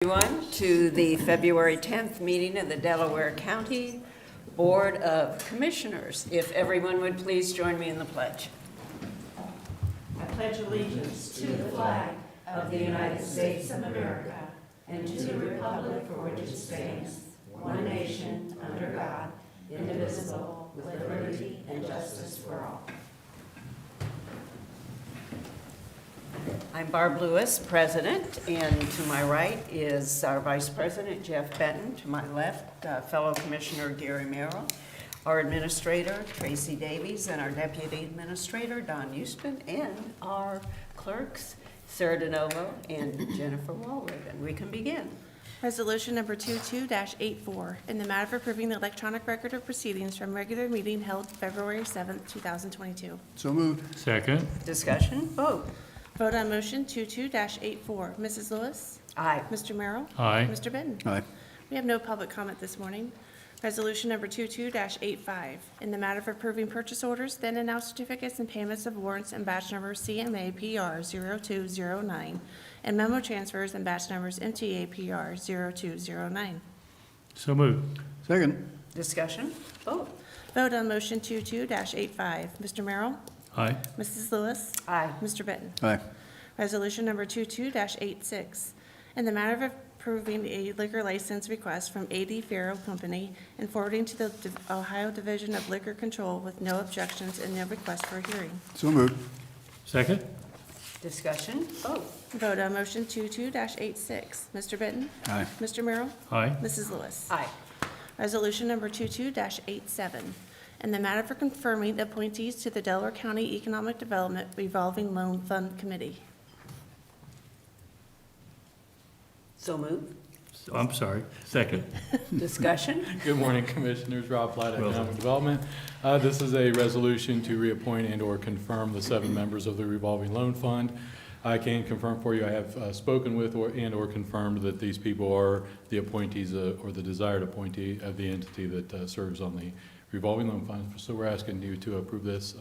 Everyone to the February 10th meeting of the Delaware County Board of Commissioners. If everyone would please join me in the pledge. I pledge allegiance to the flag of the United States of America and to the republic for which it stands, one nation, under God, indivisible, with liberty and justice for all. I'm Barb Lewis, President, and to my right is our Vice President, Jeff Benton. To my left, fellow Commissioner Gary Merrill, our Administrator, Tracy Davies, and our Deputy Administrator, Don Houston, and our clerks, Sarah DeNovo and Jennifer Walraven. We can begin. Resolution number 22-84, in the matter of approving the electronic record of proceedings from regular meeting held February 7th, 2022. So moved. Second. Discussion, vote. Vote on motion 22-84. Mrs. Lewis? Aye. Mr. Merrill? Aye. Mr. Benton? Aye. We have no public comment this morning. Resolution number 22-85, in the matter of approving purchase orders, then and now certificates and payments of warrants and batch number CMA PR 0209, and memo transfers and batch numbers MTA PR 0209. So moved. Second. Discussion, vote. Vote on motion 22-85. Mr. Merrill? Aye. Mrs. Lewis? Aye. Mr. Benton? Aye. Resolution number 22-86, in the matter of approving a liquor license request from A.D. Farrow Company and forwarding to the Ohio Division of Liquor Control with no objections and no request for a hearing. So moved. Second. Discussion, vote. Vote on motion 22-86. Mr. Benton? Aye. Mr. Merrill? Aye. Mrs. Lewis? Aye. Resolution number 22-87, in the matter for confirming appointees to the Delaware County Economic Development Revolving Loan Fund Committee. So moved. I'm sorry. Second. Discussion, Good morning, Commissioners. Rob Platt, Well Economic Development. This is a resolution to reappoint and/or confirm the 7 members of the revolving loan fund. I can confirm for you, I have spoken with and/or confirmed that these people are the appointees or the desired appointee of the entity that serves on the revolving loan fund. So we're asking you to approve this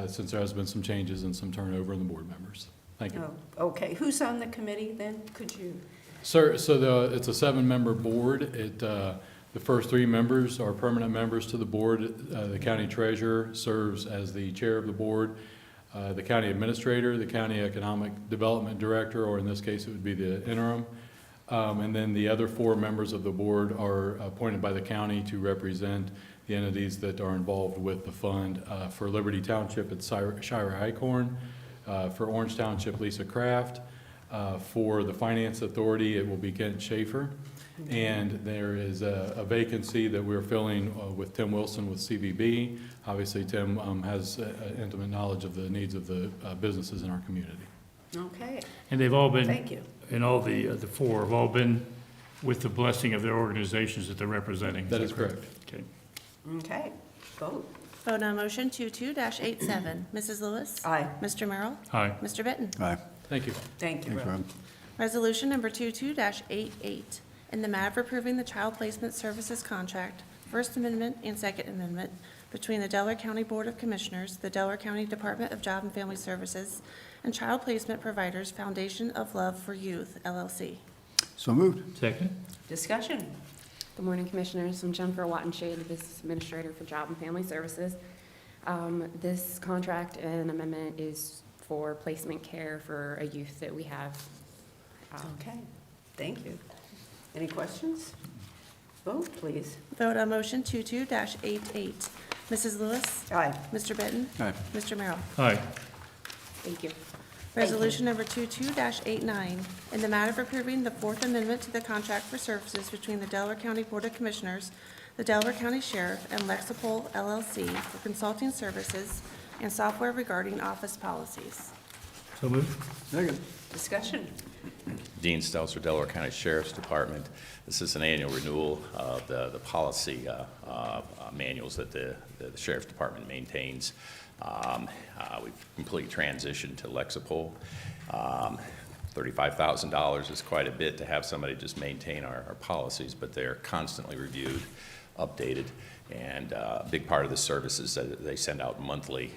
since there has been some changes and some turnover in the board members. Thank you. oh, okay. Who's on the committee then? Could you? Sir, so it's a 7-member board. The first 3 members are permanent members to the board. The county treasurer serves as the chair of the board. The county administrator, the county economic development director, or in this case it would be the interim. And then the other 4 members of the board are appointed by the county to represent the entities that are involved with the fund. For Liberty Township, it's Shira Highcorn. For Orange Township, Lisa Kraft. For the Finance Authority, it will be Kent Schaefer. And there is a vacancy that we're filling with Tim Wilson with CVB. Obviously, Tim has intimate knowledge of the needs of the businesses in our community. Okay, And they've all been, thank you. and all the 4 have all been with the blessing of their organizations that they're representing. That is correct. Okay. Okay, vote. Vote on motion 22-87. Mrs. Lewis? Aye. Mr. Merrill? Aye. Mr. Benton? Aye. Thank you. Thank you, Thanks, Rob. Rob. Resolution number 22-88, in the matter of approving the Child Placement Services Contract, First Amendment and Second Amendment, between the Delaware County Board of Commissioners, the Delaware County Department of Job and Family Services, and Child Placement Providers Foundation of Love for Youth, LLC. So moved. Second. Discussion, Good morning, Commissioners. I'm Jennifer Wattenshade, the Business Administrator for Job and Family Services. This contract and amendment is for placement care for a youth that we have. okay, thank you. Any questions? Vote, please. Vote on motion 22-88. Mrs. Lewis? Aye. Mr. Benton? Aye. Mr. Merrill? Aye. Thank you. Resolution number 22-89, in the matter of approving the Fourth Amendment to the contract for services between the Delaware County Board of Commissioners, the Delaware County Sheriff, and Lexipol LLC for consulting services and software regarding office policies. So moved. Second. Discussion, Dean Stelzer, Delaware County Sheriff's Department. This is an annual renewal of the policy manuals that the Sheriff's Department maintains. We've completely transitioned to Lexipol. $35,000 is quite a bit to have somebody just maintain our policies, but they're constantly reviewed, updated, and a big part of the service is that they send out monthly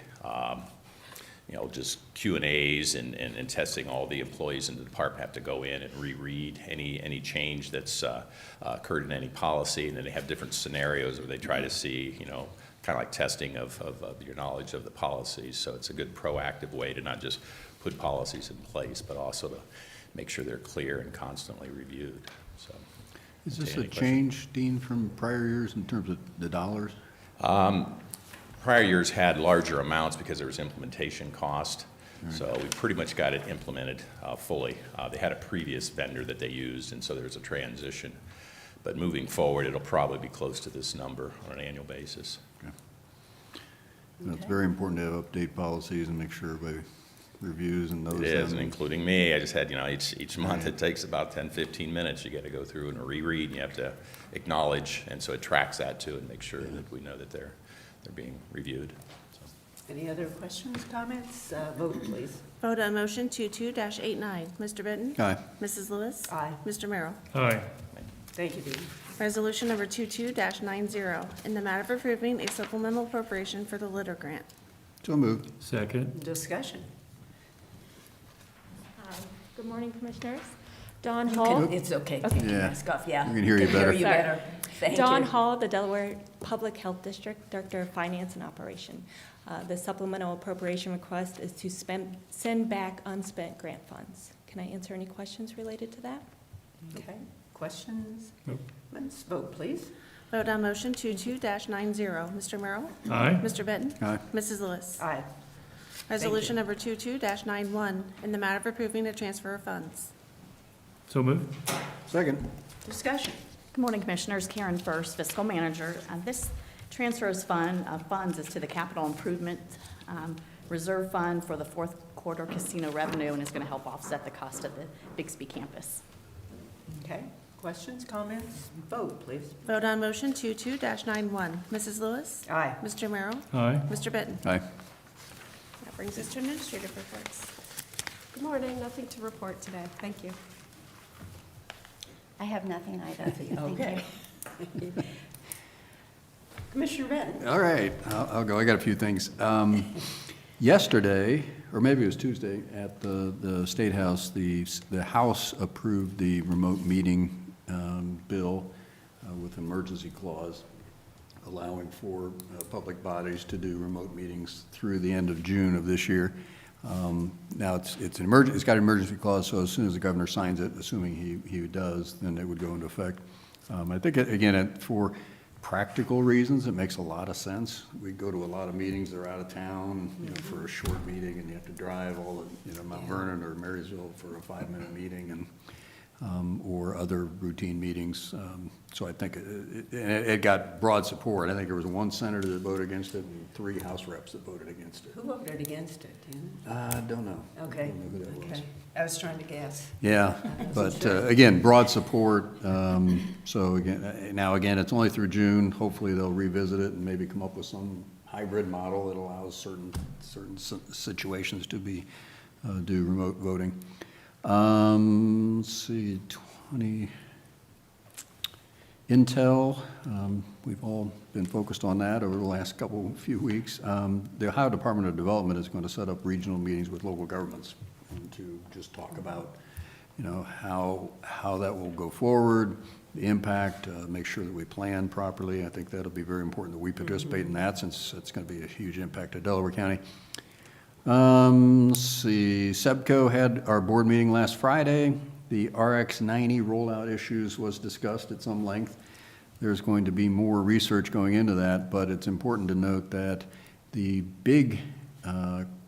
just Q&As and testing. All the employees in the department have to go in and reread any change that's occurred in any policy, and then they have different scenarios where they try to see, kind of like testing of your knowledge of the policies. So it's a good proactive way to not just put policies in place, but also to make sure they're clear and constantly reviewed. So, Is this any a questions? change, Dean, from prior years in terms of the dollars? Prior years had larger amounts because there was implementation cost. So we pretty much got it implemented fully. They had a previous vendor that they used, and so there was a transition. But moving forward, it'll probably be close to this number on an annual basis. It's very important to have update policies and make sure everybody reviews and knows It is, them. and including me. I just had, each month it takes about 10, 15 minutes. You got to go through and reread, and you have to acknowledge, and so it tracks that too and make sure that we know that they're being reviewed. So. Any other questions, comments? Vote, please. Vote on motion 22-89. Mr. Benton? Aye. Mrs. Lewis? Aye. Mr. Merrill? Aye. Thank you, Dean. Resolution number 22-90, in the matter of approving a supplemental appropriation for the litter grant. So moved. Second. Discussion. Good morning, Commissioners. Dawn You Hall. can- It's okay, take your Yeah. mask off, yeah. We can hear you better. you better. Thank Dawn you. Hall, the Delaware Public Health District Director of Finance and Operation. The supplemental appropriation request is to send back unspent grant funds. Can I answer any questions related to that? Okay, questions? Nope. Let's vote, please. Vote on motion 22-90. Mr. Merrill? Aye. Mr. Benton? Aye. Mrs. Lewis? Aye. Resolution number 22-91, in the matter of approving a transfer of funds. So moved. Second. Discussion. Good morning, Commissioners. Karen First, Fiscal Manager. This transfers funds is to the Capital Improvement Reserve Fund for the fourth quarter casino revenue, and is going to help offset the cost of the Bixby campus. Okay, questions, comments? Vote, please. Vote on motion 22-91. Mrs. Lewis? Aye. Mr. Merrill? Aye. Mr. Benton? Aye. That brings us to administrative reports. Good morning, nothing to report today, thank you. I have nothing either. Okay. Commissioner Benton? All right, I'll go. I got a few things. Yesterday, or maybe it was Tuesday, at the State House, the House approved the remote meeting bill with emergency clause, allowing for public bodies to do remote meetings through the end of June of this year. Now, it's got an emergency clause, so as soon as the governor signs it, assuming he does, then it would go into effect. I think, again, for practical reasons, it makes a lot of sense. We go to a lot of meetings, they're out of town, for a short meeting, and you have to drive all the, Mount Vernon or Marysville for a 5-minute meeting, and or other routine meetings. So I think it got broad support. I think there was one senator that voted against it and 3 House reps that voted against it. Who voted against it, do you know? I don't know. Okay, I don't know who that was. okay. I was trying to guess. Yeah, but again, broad support. So again, it's only through June. Hopefully they'll revisit it and maybe come up with some hybrid model that allows certain situations to do remote voting. Let's see, Intel, we've all been focused on that over the last few weeks. The Ohio Department of Development is going to set up regional meetings with local governments and to just talk about, how that will go forward, the impact, make sure that we plan properly. I think that'll be very important that we participate in that, since it's going to be a huge impact to Delaware County. Let's see, SEBCO had our board meeting last Friday. The RX-90 rollout issues was discussed at some length. There's going to be more research going into that, but it's important to note that the big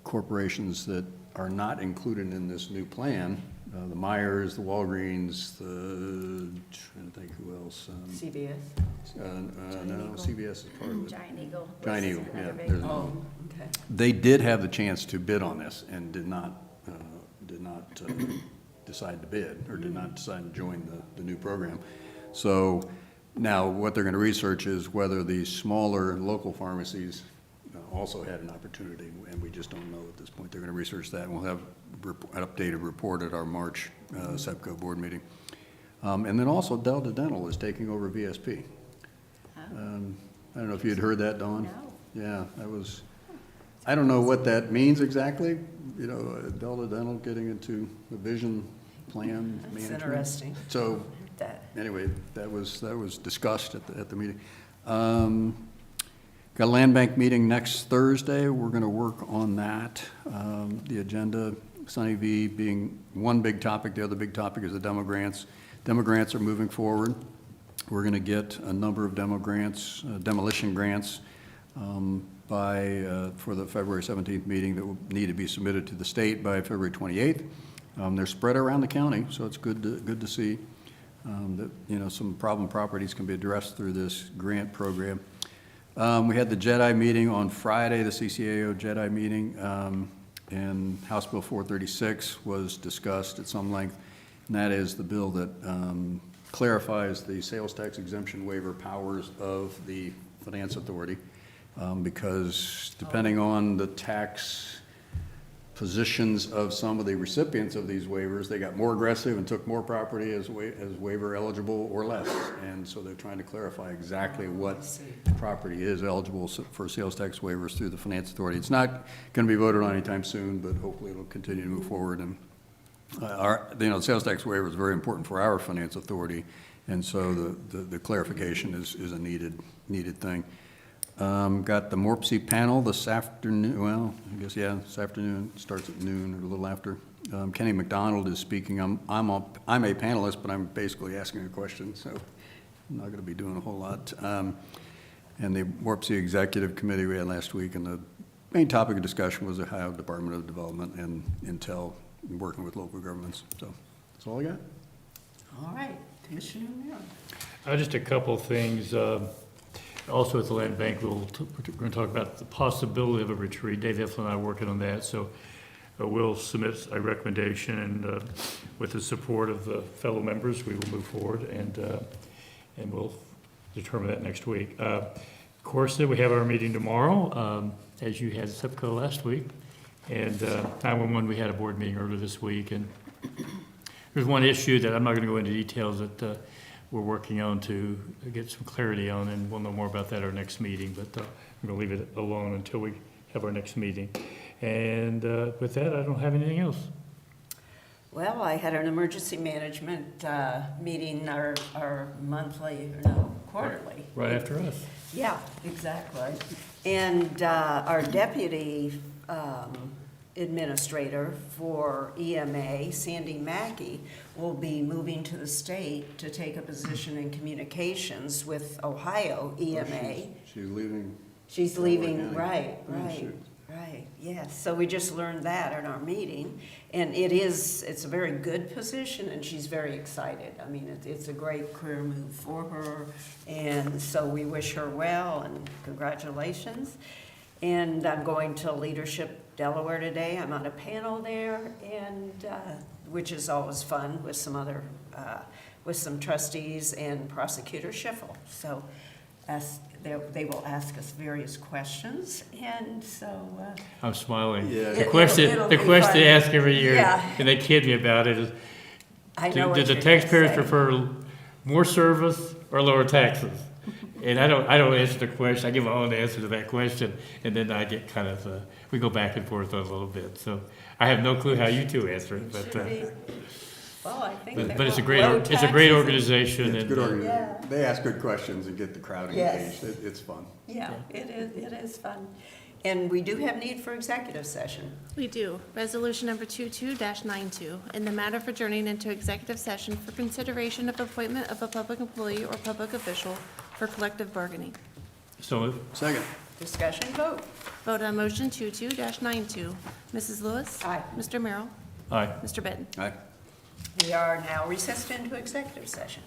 corporations that are not included in this new plan, the Myers, the Walgreens, trying to think who else. CBS? No, CVS is part of it. Giant Eagle. Giant Eagle, yeah. there's another Oh, one. okay. They did have the chance to bid on this and did not decide to bid, or did not decide to join the new program. So now what they're going to research is whether the smaller local pharmacies also had an opportunity, and we just don't know at this point. They're going to research that, and we'll have an updated report at our March SEBCO board meeting. And then also Delta Dental is taking over VSP. I don't know if you had heard that, Dawn? No. Yeah, that was, I don't know what that means exactly, you know, Delta Dental getting into the vision plan That's management. interesting. So, That, anyway, that was discussed at the meeting. Got a land bank meeting next Thursday. We're going to work on that. The agenda, Sunny V being one big topic. The other big topic is the demo grants. Demo grants are moving forward. We're going to get a number of demo grants, demolition grants, for the February 17th meeting that will need to be submitted to the state by February 28th. They're spread around the county, so it's good to see that, you know, some problem properties can be addressed through this grant program. We had the JEDI meeting on Friday, the CCAO JEDI meeting, and House Bill 436 was discussed at some length, and that is the bill that clarifies the sales tax exemption waiver powers of the Finance Authority, because depending on the tax positions of some of the recipients of these waivers, they got more aggressive and took more property as waiver eligible or less. And so they're trying to clarify exactly what property is eligible for sales tax waivers through the Finance Authority. It's not going to be voted on anytime soon, but hopefully it'll continue to move forward. And the sales tax waiver is very important for our Finance Authority, and so the clarification is a needed thing. Got the MORPC panel this afternoon, well, I guess, yeah, this afternoon, starts at noon or a little after. Kenny McDonald is speaking. I'm a panelist, but I'm basically asking a question, so I'm not going to be doing a whole lot. And the MORPC Executive Committee we had last week, and the main topic of discussion was the Ohio Department of Development and Intel working with local governments. So that's all I got. all right, Commissioner Miller. Just a couple things. Also at the land bank, we're going to talk about the possibility of a retreat. Dave Efflin and I are working on that, so we'll submit a recommendation, and with the support of the fellow members, we will move forward, and we'll determine that next week. Of course, we have our meeting tomorrow, as you had SEPCO last week, and 911, we had a board meeting earlier this week, and there's one issue that I'm not going to go into details that we're working on to get some clarity on, and we'll know more about that at our next meeting, but I'm going to leave it alone until we have our next meeting. And with that, I don't have anything else. Well, I had an emergency management meeting, our monthly, no, quarterly. Right after us. Yeah, exactly. And our deputy administrator for EMA, Sandy Mackey, will be moving to the state to take a position in communications with Ohio EMA. She's leaving. She's leaving, Delaware right, County. right, yes. So we just learned that at our meeting, and it's a very good position, and she's very excited. I mean, it's a great career move for her, and so we wish her well, and congratulations. And I'm going to Leadership Delaware today. I'm on a panel there, and which is always fun with some other, with some trustees and Prosecutor Schiffel. So they will ask us various questions, and so. I'm smiling. Yeah. The question It'll they be fun. ask every year, Yeah. and they kid me about it, is I know what do the you're gonna taxpayers say. prefer more service or lower taxes? And I don't answer the question. I give my own answer to that question, and then I get kind of, we go back and forth a little bit. So I have no clue how you two answer it, but, Should be. Well, I think. but it's a great, low it's a great taxes. organization. It's a And good Yeah. organization. They ask good questions and get the crowd Yes. engaged. It's fun. Yeah, it is fun. And we do have need for executive session. We do. Resolution number 22-92, in the matter of adjourning into executive session for consideration of appointment of a public employee or public official for collective bargaining. So Second. Discussion vote. Vote on motion 22-92. Mrs. Lewis? Aye. Mr. Merrill? aye. Mr. Benton? Aye. We are now recessed into executive session.